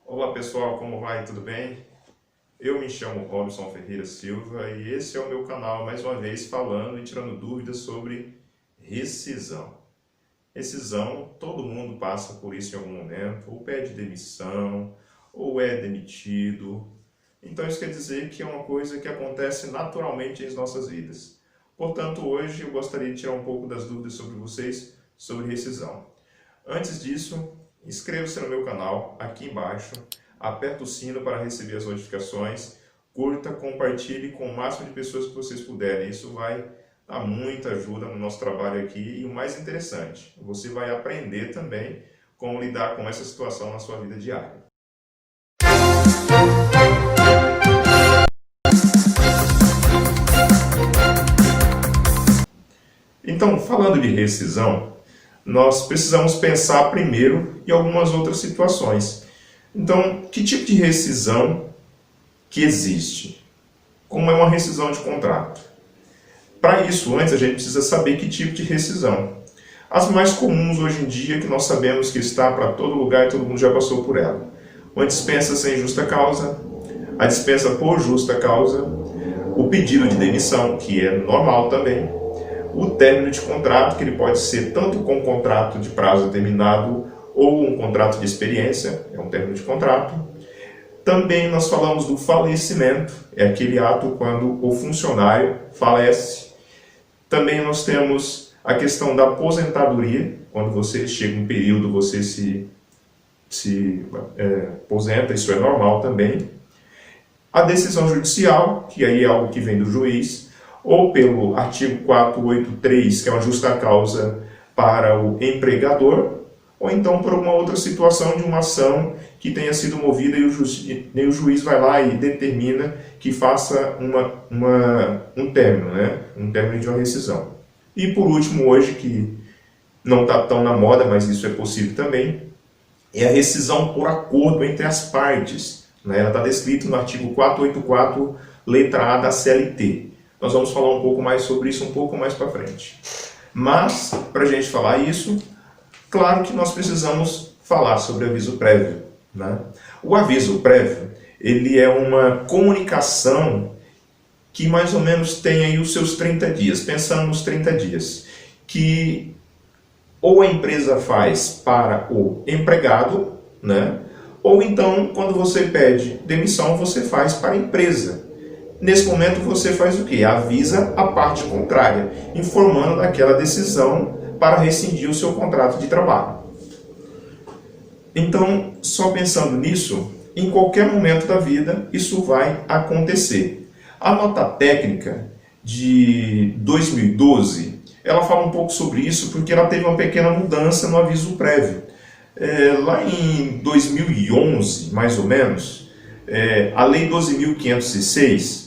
Olá pessoal, como vai? Tudo bem? Eu me chamo Robson Ferreira Silva e esse é o meu canal, mais uma vez falando e tirando dúvidas sobre rescisão. Rescisão, todo mundo passa por isso em algum momento, ou pede demissão, ou é demitido. Então isso quer dizer que é uma coisa que acontece naturalmente em nossas vidas. Portanto, hoje eu gostaria de tirar um pouco das dúvidas sobre vocês sobre rescisão. Antes disso, inscreva-se no meu canal aqui embaixo, aperta o sino para receber as notificações, curta, compartilhe com o máximo de pessoas que vocês puderem. Isso vai dar muita ajuda no nosso trabalho aqui e o mais interessante, você vai aprender também como lidar com essa situação na sua vida diária. Então, falando de rescisão, nós precisamos pensar primeiro em algumas outras situações. Então, que tipo de rescisão que existe? Como é uma rescisão de contrato? Para isso, antes a gente precisa saber que tipo de rescisão. As mais comuns hoje em dia, que nós sabemos que está para todo lugar e todo mundo já passou por ela. Uma dispensa sem justa causa, a dispensa por justa causa, o pedido de demissão, que é normal também, o término de contrato, que ele pode ser tanto com um contrato de prazo determinado ou um contrato de experiência, é um término de contrato. Também nós falamos do falecimento, é aquele ato quando o funcionário falece. Também nós temos a questão da aposentadoria, quando você chega um período, você se aposenta, isso é normal também. A decisão judicial, que aí é algo que vem do juiz, ou pelo artigo 483, que é uma justa causa para o empregador, ou então por uma outra situação de uma ação que tenha sido movida e o juiz vai lá e determina que faça um término, né? Um término de uma rescisão. E por último, hoje, que não está tão na moda, mas isso é possível também, é a rescisão por acordo entre as partes. Né? Ela está descrita no artigo 484, letra A da CLT. Nós vamos falar um pouco mais sobre isso um pouco mais para frente. Mas, para a gente falar isso, claro que nós precisamos falar sobre aviso prévio. Né? O aviso prévio, ele é uma comunicação que mais ou menos tem aí os seus 30 dias, pensando nos 30 dias, que ou a empresa faz para o empregado, né? Ou então, quando você pede demissão, você faz para a empresa. Nesse momento você faz o quê? Avisa a parte contrária, informando daquela decisão para rescindir o seu contrato de trabalho. Então, só pensando nisso, em qualquer momento da vida isso vai acontecer. A nota técnica de 2012, ela fala um pouco sobre isso porque ela teve uma pequena mudança no aviso prévio. Lá em 2011, mais ou menos, a Lei 12.506,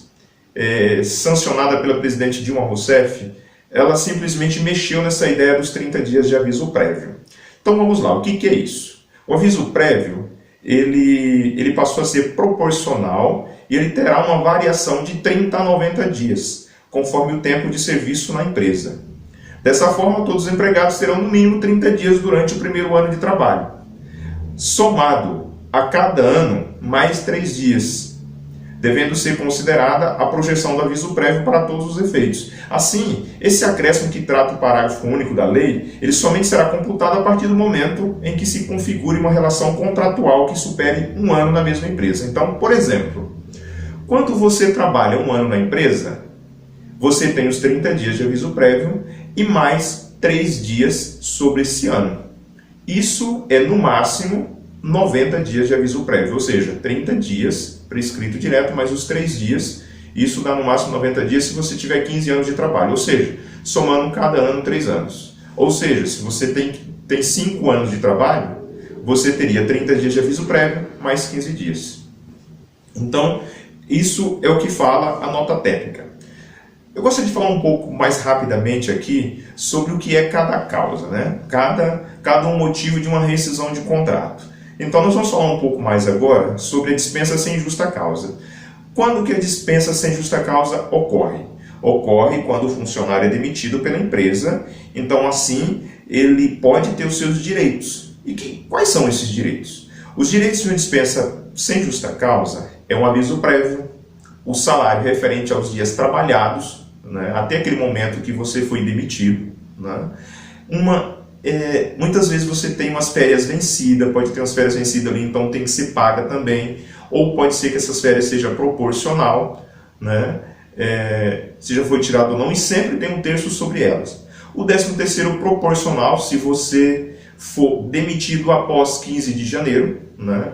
sancionada pela presidente Dilma Rousseff, ela simplesmente mexeu nessa ideia dos 30 dias de aviso prévio. Então vamos lá, o que é isso? O aviso prévio, ele passou a ser proporcional e ele terá uma variação de 30 a 90 dias, conforme o tempo de serviço na empresa. Dessa forma, todos os empregados terão no mínimo 30 dias durante o primeiro ano de trabalho. Somado a cada ano, mais 3 dias, devendo ser considerada a projeção do aviso prévio para todos os efeitos. Assim, esse acréscimo que trata o parágrafo único da lei, ele somente será computado a partir do momento em que se configure uma relação contratual que supere um ano na mesma empresa. Então, por exemplo, quando você trabalha um ano na empresa, você tem os 30 dias de aviso prévio e mais 3 dias sobre esse ano. Isso é, no máximo, 90 dias de aviso prévio, ou seja, 30 dias prescrito direto, mais os 3 dias, isso dá no máximo 90 dias se você tiver 15 anos de trabalho, ou seja, somando cada ano 3 anos. Ou seja, se você tem 5 anos de trabalho, você teria 30 dias de aviso prévio, mais 15 dias. Então, isso é o que fala a nota técnica. Eu gostaria de falar um pouco mais rapidamente aqui sobre o que é cada causa, né? Cada um motivo de uma rescisão de contrato. Então nós vamos falar um pouco mais agora sobre a dispensa sem justa causa. Quando que a dispensa sem justa causa ocorre? Ocorre quando o funcionário é demitido pela empresa, então assim ele pode ter os seus direitos. E quais são esses direitos? Os direitos de uma dispensa sem justa causa é um aviso prévio, o salário referente aos dias trabalhados, né, até aquele momento que você foi demitido, né, muitas vezes você tem umas férias vencidas, pode ter umas férias vencidas ali, então tem que ser paga também, ou pode ser que essas férias seja proporcional, né, se já foi tirado ou não, e sempre tem um terço sobre elas. O 13º proporcional, se você for demitido após 15 de janeiro, né,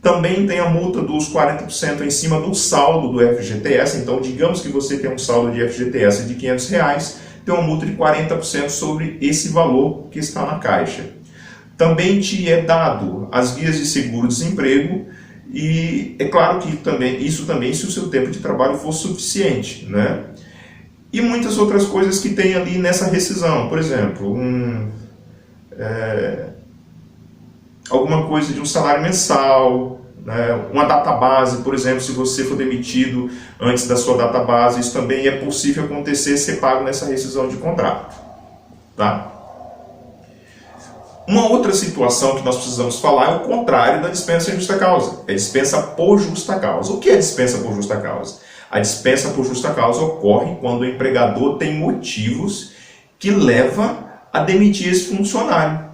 também tem a multa dos 40% em cima do saldo do FGTS, então digamos que você tem um saldo de FGTS de R$500, tem uma multa de 40% sobre esse valor que está na caixa. Também te é dado as guias de seguro-desemprego e é claro que isso também se o seu tempo de trabalho for suficiente, né? E muitas outras coisas que tem ali nessa rescisão, por exemplo, alguma coisa de um salário mensal, né? Uma database, por exemplo, se você for demitido antes da sua database, isso também é possível acontecer, ser pago nessa rescisão de contrato. Tá? Uma outra situação que nós precisamos falar é o contrário da dispensa sem justa causa, é dispensa por justa causa. O que é dispensa por justa causa? A dispensa por justa causa ocorre quando o empregador tem motivos que levam a demitir esse funcionário.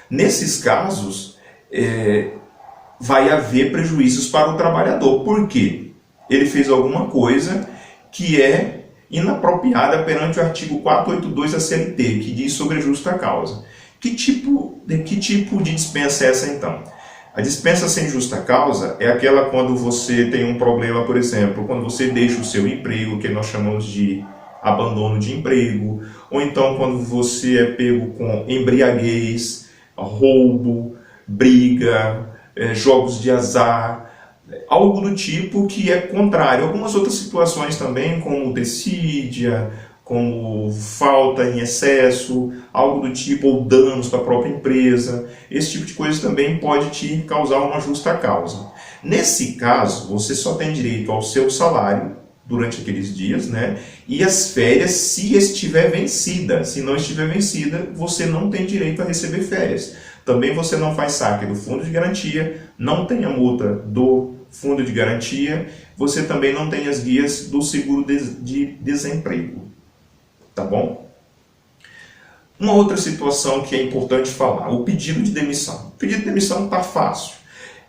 Nesses casos, vai haver prejuízos para o trabalhador. Por quê? Ele fez alguma coisa que é inapropriada perante o artigo 482 da CLT, que diz sobre a justa causa. Que tipo de dispensa é essa, então? A dispensa sem justa causa é aquela quando você tem um problema, por exemplo, quando você deixa o seu emprego, que nós chamamos de abandono de emprego, ou então quando você é pego com embriaguez, roubo, briga, jogos de azar, algo do tipo que é contrário. Algumas outras situações também, como dessídia, como falta em excesso, algo do tipo, ou danos para a própria empresa. Esse tipo de coisa também pode te causar uma justa causa. Nesse caso, você só tem direito ao seu salário durante aqueles dias, né? E as férias, se estiver vencida. Se não estiver vencida, você não tem direito a receber férias. Também você não faz saque do fundo de garantia, não tem a multa do fundo de garantia, você também não tem as guias do seguro de desemprego. Tá bom? Uma outra situação que é importante falar, o pedido de demissão. O pedido de demissão está fácil.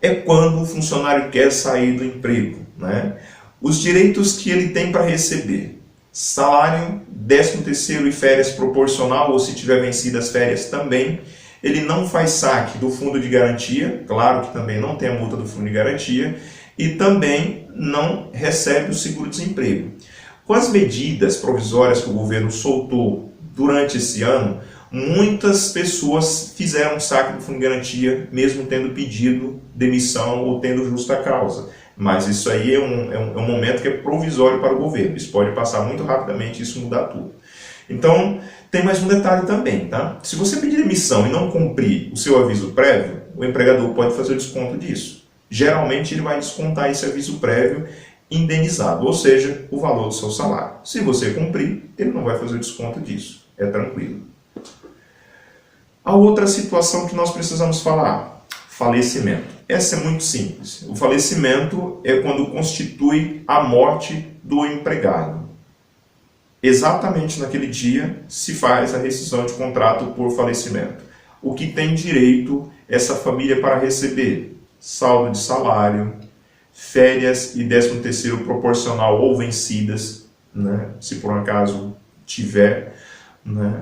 É quando o funcionário quer sair do emprego, né? Os direitos que ele tem para receber: salário, 13º e férias proporcional, ou se tiver vencido as férias também. Ele não faz saque do fundo de garantia, claro que também não tem a multa do fundo de garantia, e também não recebe o seguro-desemprego. Com as medidas provisórias que o governo soltou durante esse ano, muitas pessoas fizeram saque do fundo de garantia, mesmo tendo pedido demissão ou tendo justa causa. Mas isso aí é um momento que é provisório para o governo. Isso pode passar muito rapidamente e isso mudar tudo. Então, tem mais um detalhe também, tá? Se você pedir demissão e não cumprir o seu aviso prévio, o empregador pode fazer o desconto disso. Geralmente ele vai descontar esse aviso prévio indenizado, ou seja, o valor do seu salário. Se você cumprir, ele não vai fazer o desconto disso. É tranquilo. A outra situação que nós precisamos falar: falecimento. Essa é muito simples. O falecimento é quando constitui a morte do empregado. Exatamente naquele dia se faz a rescisão de contrato por falecimento. O que tem direito essa família para receber? Saldo de salário, férias e 13º proporcional ou vencidas, né, se por um acaso tiver, né.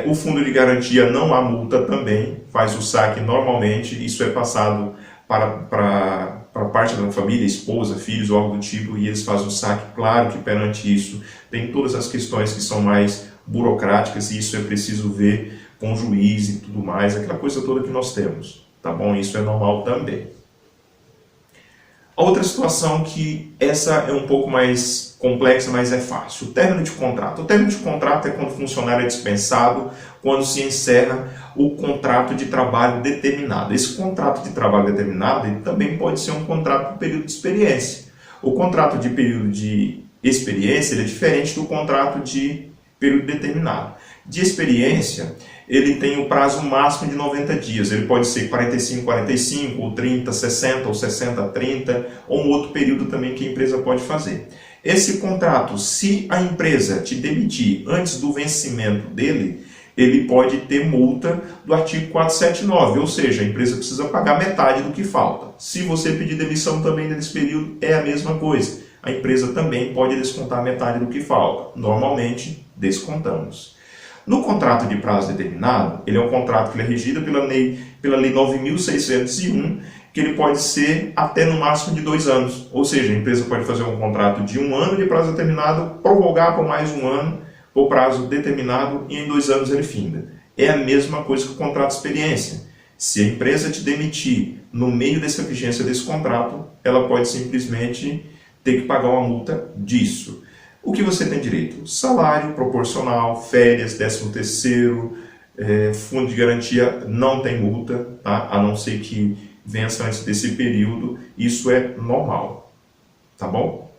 O fundo de garantia não há multa também, faz o saque normalmente, isso é passado para parte da família, esposa, filhos ou algo do tipo, e eles fazem o saque. Claro que perante isso tem todas as questões que são mais burocráticas, e isso é preciso ver com o juiz e tudo mais, aquela coisa toda que nós temos, tá bom? Isso é normal também. A outra situação que essa é um pouco mais complexa, mas é fácil: o término de contrato. O término de contrato é quando o funcionário é dispensado, quando se encerra o contrato de trabalho determinado. Esse contrato de trabalho determinado ele também pode ser um contrato de período de experiência. O contrato de período de experiência ele é diferente do contrato de período determinado. De experiência, ele tem o prazo máximo de 90 dias. Ele pode ser 45-45, ou 30-60, ou 60-30, ou um outro período também que a empresa pode fazer. Esse contrato, se a empresa te demitir antes do vencimento dele, ele pode ter multa do artigo 479, ou seja, a empresa precisa pagar metade do que falta. Se você pedir demissão também nesse período, é a mesma coisa. A empresa também pode descontar metade do que falta. Normalmente, descontamos. No contrato de prazo determinado, ele é um contrato que ele é regido pela lei 9.601, que ele pode ser até no máximo de 2 anos. Ou seja, a empresa pode fazer um contrato de 1 ano de prazo determinado, prorrogar por mais 1 ano, por prazo determinado, e em 2 anos ele finda. É a mesma coisa que o contrato de experiência. Se a empresa te demitir no meio dessa vigência desse contrato, ela pode simplesmente ter que pagar uma multa disso. O que você tem direito? Salário proporcional, férias, 13º, fundo de garantia, não tem multa, tá? A não ser que vença antes desse período, isso é normal, tá bom?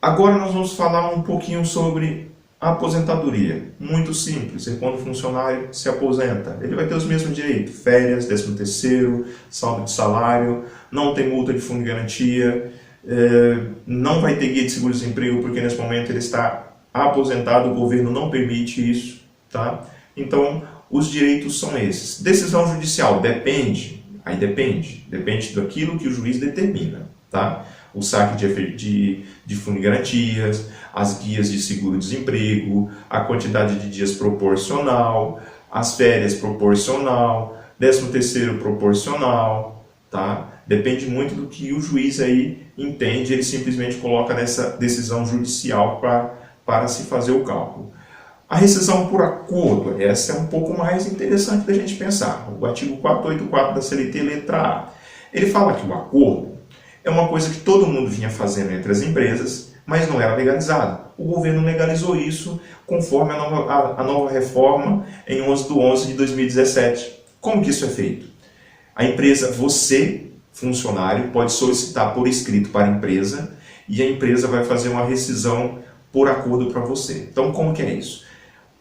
Agora nós vamos falar um pouquinho sobre a aposentadoria. Muito simples, é quando o funcionário se aposenta. Ele vai ter os mesmos direitos, férias, 13º, saldo de salário, não tem multa de fundo de garantia, não vai ter guia de seguro-desemprego, porque nesse momento ele está aposentado, o governo não permite isso, tá? Então, os direitos são esses. Decisão judicial, depende daquilo que o juiz determina, tá? O saque de fundo de garantias, as guias de seguro-desemprego, a quantidade de dias proporcional, as férias proporcional, 13º proporcional, tá? Depende muito do que o juiz aí entende, ele simplesmente coloca nessa decisão judicial para se fazer o cálculo. A rescisão por acordo, essa é um pouco mais interessante da gente pensar. O artigo 484 da CLT, letra A. Ele fala que o acordo é uma coisa que todo mundo vinha fazendo entre as empresas, mas não era legalizado. O governo legalizou isso conforme a nova reforma em 11/11 de 2017. Como que isso é feito? A empresa, você, funcionário, pode solicitar por escrito para a empresa e a empresa vai fazer uma rescisão por acordo para você. Então, como que é isso?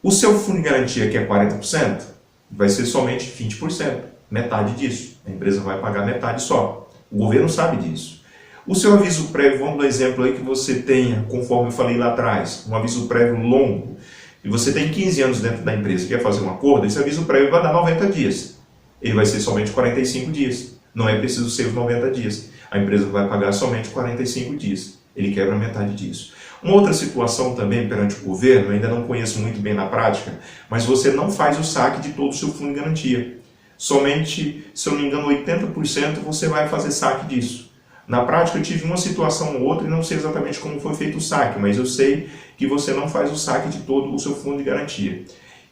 O seu fundo de garantia, que é 40%, vai ser somente 20%, metade disso. A empresa vai pagar metade só. O governo sabe disso. O seu aviso prévio, vamos dar um exemplo aí que você tenha, conforme eu falei lá atrás, um aviso prévio longo, e você tem 15 anos dentro da empresa e quer fazer um acordo, esse aviso prévio vai dar 90 dias. Ele vai ser somente 45 dias. Não é preciso ser os 90 dias. A empresa vai pagar somente 45 dias. Ele quebra metade disso. Uma outra situação também perante o governo, eu ainda não conheço muito bem na prática, mas você não faz o saque de todo o seu fundo de garantia. Somente, se eu não me engano, 80% você vai fazer saque disso. Na prática eu tive uma situação ou outra e não sei exatamente como foi feito o saque, mas eu sei que você não faz o saque de todo o seu fundo de garantia.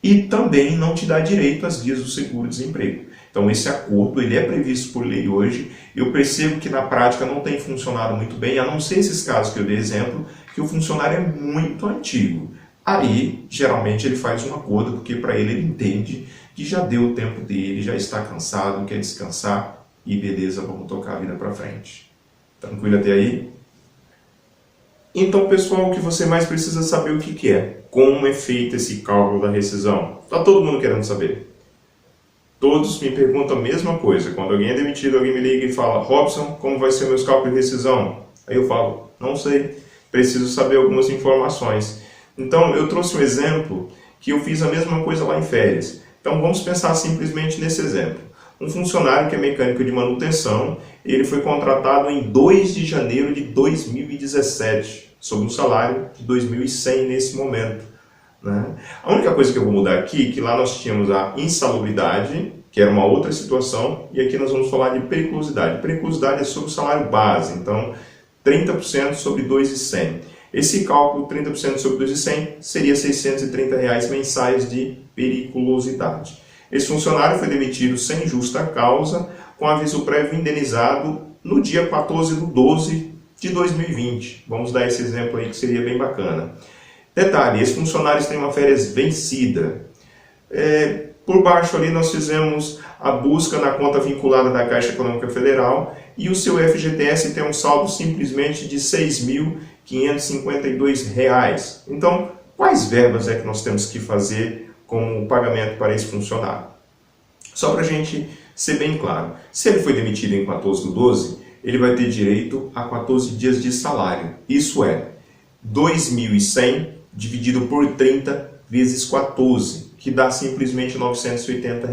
E também não te dá direito às guias do seguro-desemprego. Então esse acordo ele é previsto por lei hoje. Eu percebo que na prática não tem funcionado muito bem, a não ser esses casos que eu dei exemplo, que o funcionário é muito antigo. Aí, geralmente, ele faz um acordo, porque para ele entende que já deu o tempo dele, já está cansado, quer descansar e beleza, vamos tocar a vida para frente. Tranquilo até aí? Então, pessoal, o que você mais precisa saber o que é? Como é feito esse cálculo da rescisão? Está todo mundo querendo saber. Todos me perguntam a mesma coisa. Quando alguém é demitido, alguém me liga e fala: Robson, como vai ser meus cálculos de rescisão? Aí eu falo: não sei, preciso saber algumas informações. Então, eu trouxe um exemplo que eu fiz a mesma coisa lá em férias. Então, vamos pensar simplesmente nesse exemplo. Um funcionário que é mecânico de manutenção, ele foi contratado em 2 de janeiro de 2017, sob um salário de 2.100 nesse momento, né? A única coisa que eu vou mudar aqui é que lá nós tínhamos a insalubridade, que era uma outra situação, e aqui nós vamos falar de periculosidade. Periculosidade é sobre o salário base, então 30% sobre 2.100. Esse cálculo, 30% sobre 2.100, seria R$ 630 mensais de periculosidade. Esse funcionário foi demitido sem justa causa, com aviso prévio indenizado no dia 14/12 de 2020. Vamos dar esse exemplo aí que seria bem bacana. Detalhe, esse funcionário tem uma férias vencida. Por baixo ali nós fizemos a busca na conta vinculada da Caixa Econômica Federal e o seu FGTS tem um saldo simplesmente de R$ 6.552. Então, Quais verbas é que nós temos que fazer como pagamento para esse funcionário? Só para a gente ser bem claro, se ele foi demitido em 14/12, ele vai ter direito a 14 dias de salário. Isso é 2.100 dividido por 30 vezes 14, que dá simplesmente R$ 980.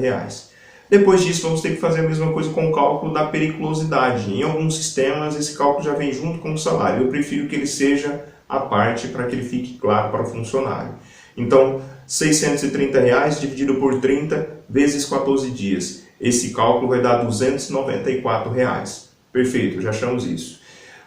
Depois disso, vamos ter que fazer a mesma coisa com o cálculo da periculosidade. Em alguns sistemas, esse cálculo já vem junto com o salário. Eu prefiro que ele seja à parte para que ele fique claro para o funcionário. Então, R$ 630 dividido por 30 vezes 14 dias. Esse cálculo vai dar R$ 294. Perfeito, já achamos isso.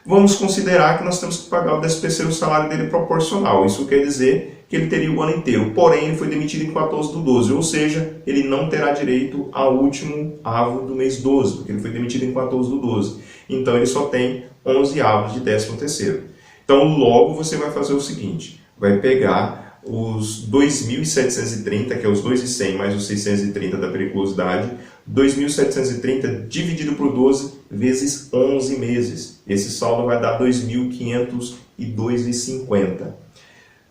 Vamos considerar que nós temos que pagar o 13º, o salário dele proporcional. Isso quer dizer que ele teria o ano inteiro. Porém, ele foi demitido em 14/12, ou seja, ele não terá direito ao último avo do mês 12, porque ele foi demitido em 14/12. Então, ele só tem 11 avos de 13º. Então, logo você vai fazer o seguinte, vai pegar os 2.730, que é os 2.100 mais os 630 da periculosidade, 2.730 dividido por 12 vezes 11 meses. Esse saldo vai dar 2.502,50.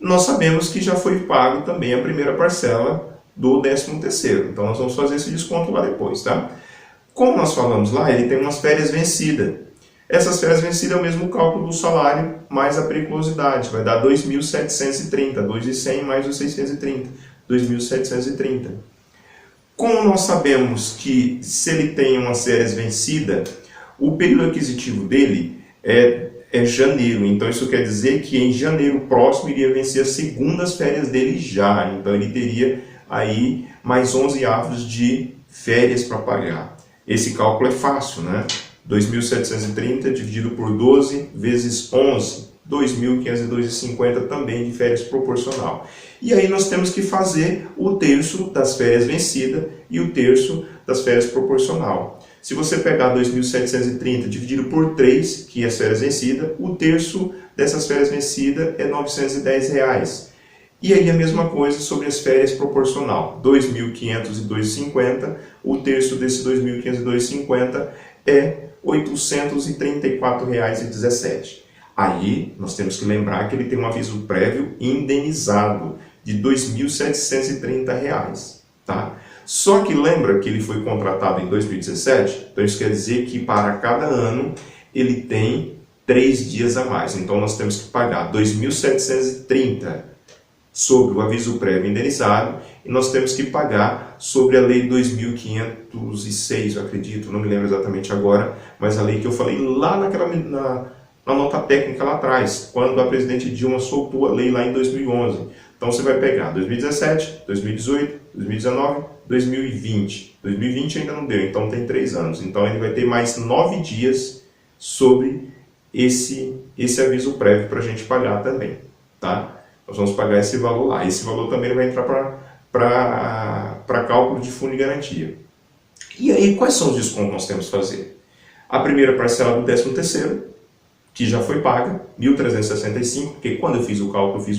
Nós sabemos que já foi pago também a primeira parcela do 13º. Então nós vamos fazer esse desconto lá depois, tá? Como nós falamos lá, ele tem umas férias vencidas. Essas férias vencidas é o mesmo cálculo do salário mais a periculosidade. Vai dar 2.730, 2.100 mais os 630, 2.730. Como nós sabemos que se ele tem umas férias vencidas, o período aquisitivo dele é janeiro. Então isso quer dizer que em janeiro próximo iria vencer as segundas férias dele já. Então ele teria aí mais 11 avos de férias para pagar. Esse cálculo é fácil, né? 2.730 dividido por 12 vezes 11, 2.502,50 também de férias proporcional. E aí nós temos que fazer o terço das férias vencidas e o terço das férias proporcional. Se você pegar 2.730 dividido por 3, que é as férias vencidas, o terço dessas férias vencidas é R$ 910. E aí a mesma coisa sobre as férias proporcional. 2.502,50, o terço desse 2.502,50 é R$ 834,17. Aí nós temos que lembrar que ele tem um aviso prévio indenizado de R$ 2.730, tá? Só que lembra que ele foi contratado em 2017? Então isso quer dizer que para cada ano ele tem 3 dias a mais. Então nós temos que pagar 2.730 sobre o aviso prévio indenizado e nós temos que pagar sobre a lei 2.506, eu acredito, não me lembro exatamente agora, mas a lei que eu falei lá na nota técnica lá atrás, quando a presidente Dilma soltou a lei lá em 2011. Então você vai pegar 2017, 2018, 2019, 2020. 2020 ainda não deu, então tem 3 anos. Então ele vai ter mais 9 dias sobre esse aviso prévio para a gente pagar também, tá? Nós vamos pagar esse valor lá. Esse valor também vai entrar para cálculo de fundo de garantia. E aí, quais são os descontos que nós temos que fazer? A primeira parcela do 13º, que já foi paga, 1.365, porque quando eu fiz o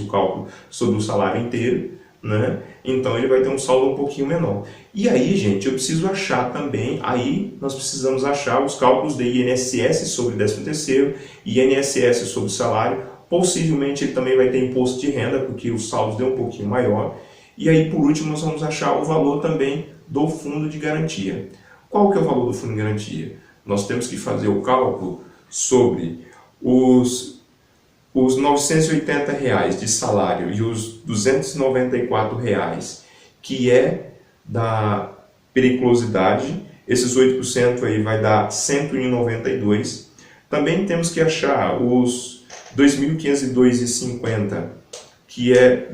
cálculo sobre o salário inteiro, né? Então ele vai ter um saldo um pouquinho menor. E aí, gente, eu preciso achar também, aí nós precisamos achar os cálculos de INSS sobre 13º, INSS sobre salário. Possivelmente ele também vai ter imposto de renda, porque os saldos deu um pouquinho maior. E aí, por último, nós vamos achar o valor também do fundo de garantia. Qual que é o valor do fundo de garantia? Nós temos que fazer o cálculo sobre os R$ 980 de salário e os R$ 294 que é da periculosidade. Esses 8% aí vai dar R$ 101,92. Também temos que achar os 2.502,50, que é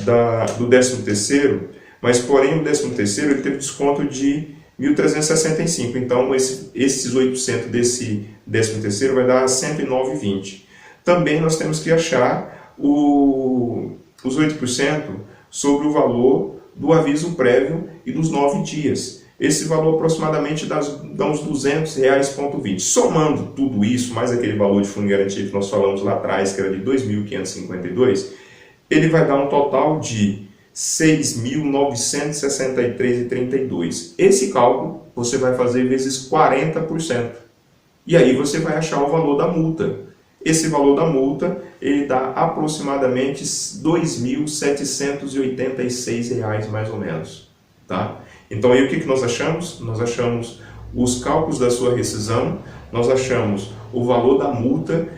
do 13º, mas porém o 13º ele teve desconto de 1.365, então esses 8% desse 13º vai dar 109,20. Também nós temos que achar os 8% sobre o valor do aviso prévio e dos 9 dias. Esse valor aproximadamente dá uns R$ 200,20. Somando tudo isso, mais aquele valor de fundo de garantia que nós falamos lá atrás, que era de 2.552, ele vai dar um total de R$ 6.963,32. Esse cálculo você vai fazer vezes 40%. E aí você vai achar o valor da multa. esse valor da multa ele dá aproximadamente R$ 2.786 mais ou menos. Tá? Então aí o que nós achamos? Nós achamos os cálculos da sua rescisão, nós achamos o valor da multa,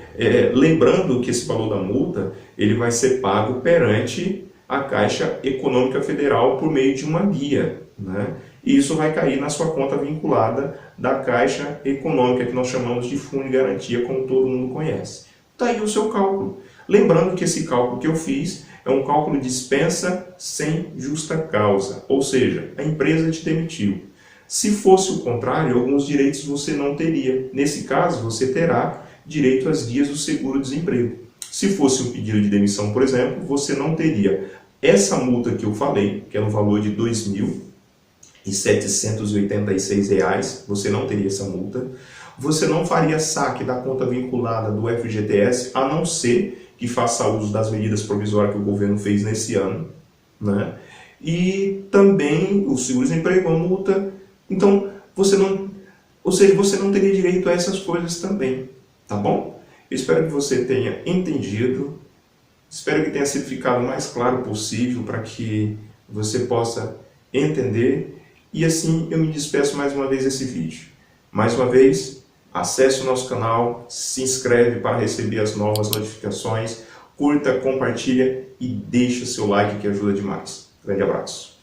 lembrando que esse valor da multa ele vai ser pago perante a Caixa Econômica Federal por meio de uma guia, né? E isso vai cair na sua conta vinculada da Caixa Econômica, que nós chamamos de Fundo de Garantia, como todo mundo conhece. Está aí o seu cálculo. Lembrando que esse cálculo que eu fiz é um cálculo de dispensa sem justa causa, ou seja, a empresa te demitiu. Se fosse o contrário, alguns direitos você não teria. Nesse caso, você terá direito às guias do seguro-desemprego. Se fosse um pedido de demissão, por exemplo, você não teria essa multa que eu falei, que é no valor de R$ 2.786, você não teria essa multa. Você não faria saque da conta vinculada do FGTS, a não ser que faça uso das medidas provisórias que o governo fez nesse ano, né? E também o seguro-desemprego, a multa. Então, você não teria direito a essas coisas também, tá bom? Eu espero que você tenha entendido, espero que tenha sido ficado o mais claro possível para que você possa entender. E assim eu me despeço mais uma vez desse vídeo. Mais uma vez, acesse o nosso canal, se inscreve para receber as novas notificações, curta, compartilha e deixa seu like que ajuda demais. Grande abraço.